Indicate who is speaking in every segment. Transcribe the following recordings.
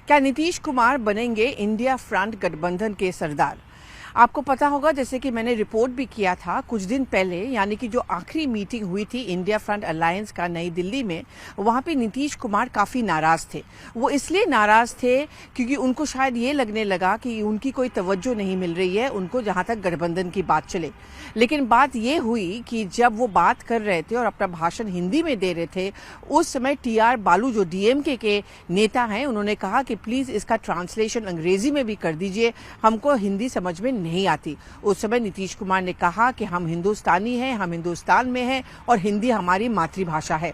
Speaker 1: क्या नीतीश कुमार बनेंगे India front गठबंधन के सरदार? आपको पता होगा, जैसे कि मैंने रिपोर्ट भी किया था कुछ दिन पहले, यानी कि जो आखिरी मीटिंग हुई थी इंडिया फ्रंट अलायंस का नई दिल्ली में, वहां पे नीतीश कुमार काफी नाराज थे। वो इसलिए नाराज थे क्योंकि उनको शायद ये लगने लगा कि उनकी कोई तवज्जो नहीं मिल रही है उनको, जहां तक गठबंधन की बात चले। लेकिन बात ये हुई कि जब वो बात कर रहे थे और अपना भाषण हिंदी में दे रहे थे, उस समय टीआर बालू जो डीएमके के नेता हैं, उन्होंने कहा कि प्लीज इसका ट्रांसलेशन अंग्रेजी में भी कर दीजिए, हमको हिंदी समझ में नहीं आती। उस समय नीतीश कुमार ने कहा कि हम हिंदुस्तानी हैं, हम हिंदुस्तान में हैं और हिंदी हमारी मातृभाषा है।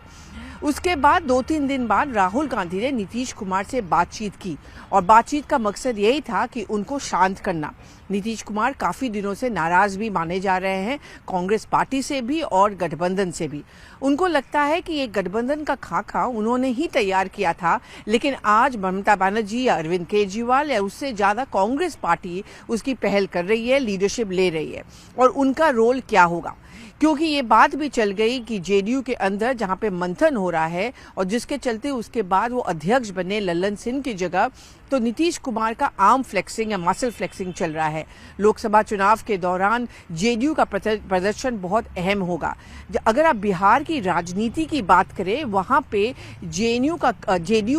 Speaker 1: उसके बाद 2-3 दिन बाद राहुल गांधी ने नीतीश कुमार से बातचीत की और बातचीत का मकसद यही था कि उनको शांत करना। नीतीश कुमार काफी दिनों से नाराज भी माने जा रहे हैं, कांग्रेस पार्टी से भी और गठबंधन से भी। उनको लगता है कि ये गठबंधन का खाका उन्होंने ही तैयार किया था, लेकिन आज ममता बनर्जी या अरविंद केजरीवाल या उससे ज्यादा कांग्रेस पार्टी उसकी पहल कर रही है, लीडरशिप ले रही है। और उनका रोल क्या होगा, क्योंकि ये बात भी चल गई कि जेडीयू के अंदर जहां पे मंथन हो रहा है और जिसके चलते उसके बाद वो अध्यक्ष बने लल्लन सिंह की जगह, तो नीतीश कुमार का आर्म फ्लेक्सिंग या मसल फ्लेक्सिंग चल रहा है। लोकसभा चुनाव के दौरान जेडीयू का प्रदर्शन बहुत अहम होगा। अगर आप बिहार की राजनीति की बात करें, वहां पे जेडीयू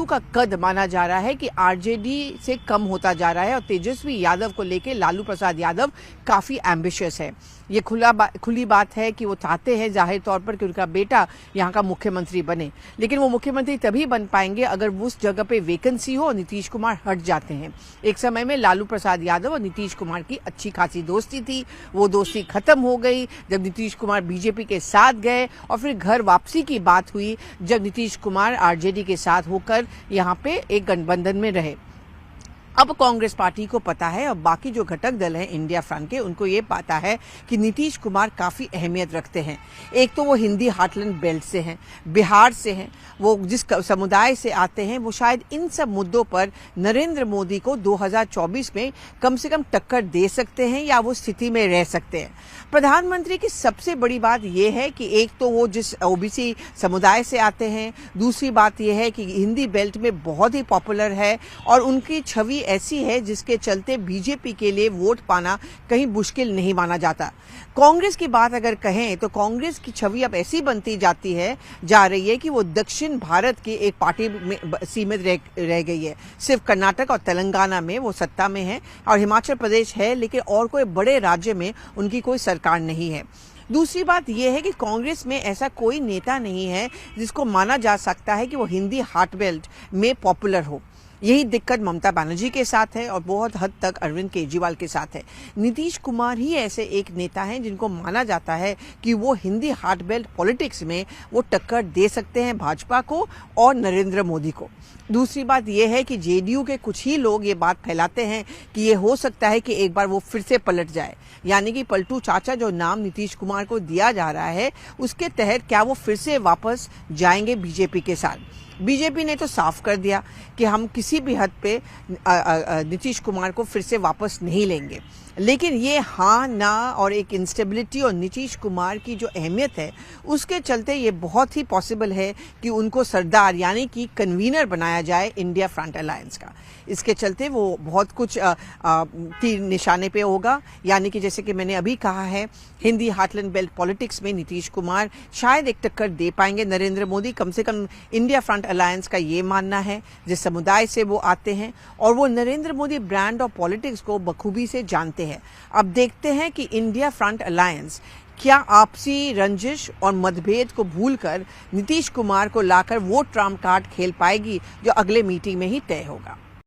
Speaker 1: का कद माना जा रहा है कि आरजेडी से कम होता जा रहा है और तेजस्वी यादव को लेकर लालू प्रसाद यादव काफी एम्बिशियस है। ये खुली बात है कि वो चाहते हैं जाहिर तौर पर कि उनका बेटा यहाँ का मुख्यमंत्री बने, लेकिन वो मुख्यमंत्री तभी बन पाएंगे अगर उस जगह पे वैकेंसी हो और नीतीश कुमार हट जाते हैं। एक समय में लालू प्रसाद यादव और नीतीश कुमार की अच्छी खासी दोस्ती थी, वो दोस्ती खत्म हो गई जब नीतीश कुमार बीजेपी के साथ गए और फिर घर वापसी की बात हुई जब नीतीश कुमार आरजेडी के साथ होकर यहाँ पे एक गठबंधन में रहे। अब कांग्रेस पार्टी को पता है और बाकी जो घटक दल हैं इंडिया फ्रंट के, उनको ये पता है कि नीतीश कुमार काफी अहमियत रखते हैं। एक तो वो हिंदी हार्टलैंड बेल्ट से हैं, बिहार से हैं, वो जिस समुदाय से आते हैं, वो शायद इन सब मुद्दों पर नरेंद्र मोदी को 2024 में कम से कम टक्कर दे सकते हैं या वो स्थिति में रह सकते हैं। प्रधानमंत्री की सबसे बड़ी बात यह है कि एक तो वो जिस ओबीसी समुदाय से आते हैं, दूसरी बात यह है कि हिंदी बेल्ट में बहुत ही पॉपुलर है और उनकी छवि ऐसी है जिसके चलते बीजेपी के लिए वोट पाना कहीं मुश्किल नहीं माना जाता। कांग्रेस की बात अगर कहें तो कांग्रेस की छवि अब ऐसी बनती जा रही है कि वो दक्षिण भारत की एक पार्टी में सीमित रह गई है। सिर्फ कर्नाटक और तेलंगाना में वो सत्ता में है और हिमाचल प्रदेश है, लेकिन और कोई बड़े राज्य में उनकी कोई सरकार नहीं है। दूसरी बात यह है कि कांग्रेस में ऐसा कोई नेता नहीं है जिसको माना जा सकता है कि वो हिंदी हार्ट बेल्ट में पॉपुलर हो। यही दिक्कत ममता बनर्जी के साथ है और बहुत हद तक अरविंद केजरीवाल के साथ है। नीतीश कुमार ही ऐसे एक नेता हैं जिनको माना जाता है कि वो हिंदी हार्ट बेल्ट पॉलिटिक्स में वो टक्कर दे सकते हैं भाजपा को और नरेंद्र मोदी को। दूसरी बात यह है कि जेडीयू के कुछ ही लोग ये बात फैलाते हैं कि ये हो सकता है कि एक बार वो फिर से पलट जाए, यानी कि पलटू चाचा जो नाम नीतीश कुमार को दिया जा रहा है, उसके तहत क्या वो फिर से वापस जाएंगे बीजेपी के साथ। बीजेपी ने तो साफ कर दिया कि हम किसी भी हद पे नीतीश कुमार को फिर से वापस नहीं लेंगे, लेकिन ये हाँ ना और एक इंस्टेबिलिटी और नीतीश कुमार की जो अहमियत है उसके चलते ये बहुत ही पॉसिबल है कि उनको सरदार यानी कि कन्वीनर बनाया जाए इंडिया फ्रंट अलायंस का। इसके चलते वो बहुत कुछ तीर निशाने पे होगा, यानी कि जैसे कि मैंने अभी कहा है, हिंदी हार्टलैंड बेल्ट पॉलिटिक्स में नीतीश कुमार शायद एक टक्कर दे पाएंगे नरेंद्र मोदी। कम से कम इंडिया फ्रंट अलायंस का ये मानना है, जिस समुदाय से वो आते हैं और वो नरेंद्र मोदी ब्रांड और पॉलिटिक्स को बखूबी से जानते हैं। अब देखते हैं कि इंडिया फ्रंट अलायंस क्या आपसी रंजिश और मतभेद को भूलकर नीतीश कुमार को लाकर वोट ट्रम्प कार्ड खेल पाएगी, जो अगले मीटिंग में ही तय होगा।